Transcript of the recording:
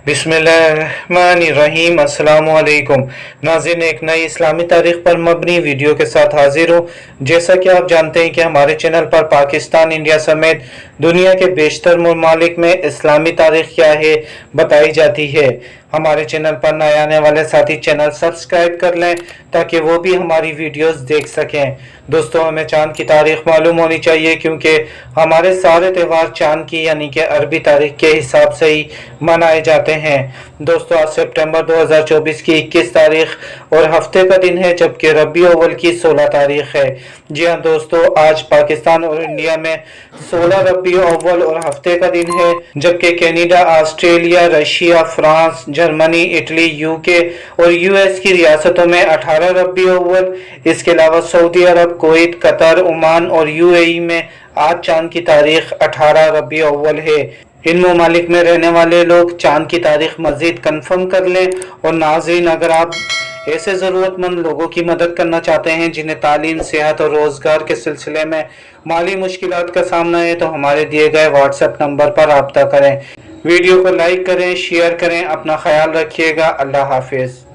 बिस्मिल्लाहिर्रहमानिर्रहीम। अस्सलामु अलैकुम नाज़रीन, एक नई इस्लामी तारीख पर मबनी वीडियो के साथ हाजिर हूँ। जैसा कि आप जानते हैं कि हमारे चैनल पर पाकिस्तान, इंडिया समेत दुनिया के बेशतर ममालिक में इस्लामी तारीख क्या है बताई जाती है। हमारे चैनल पर नए आने वाले साथी चैनल सब्सक्राइब कर लें ताकि वो भी हमारी वीडियोस देख सकें। दोस्तों, हमें चांद की तारीख मालूम होनी चाहिए क्योंकि हमारे सारे त्यौहार चांद की यानी कि अरबी तारीख के हिसाब से ही मनाए जाते हैं। दोस्तों, आज सितंबर 2024 की 21 तारीख और हफ्ते का दिन है, जबकि रबी अव्वल की 16 तारीख है। जी हाँ दोस्तों, आज पाकिस्तान और इंडिया में 16 रबी अव्वल और हफ्ते का दिन है, जबकि Canada, Australia, Russia, France, Germany, Italy, UK और यूएस की रियासतों में 18 रबी अव्वल। इसके अलावा सऊदी अरब, कुवैत, कतर, ओमान और यूएई में आज चांद की तारीख 18 रबी अव्वल है। इन ममालिक में रहने वाले लोग चांद की तारीख मजीद कंफर्म कर लें। और नाज़रीन, अगर आप ऐसे ज़रूरतमंद लोगों की मदद करना चाहते हैं जिन्हें तालीम, सेहत और रोज़गार के सिलसिले में माली मुश्किलात का सामना है, तो हमारे दिए गए व्हाट्सएप नंबर पर रब्ता करें। वीडियो को लाइक करें, शेयर करें। अपना ख्याल रखिएगा। अल्लाह हाफिज़।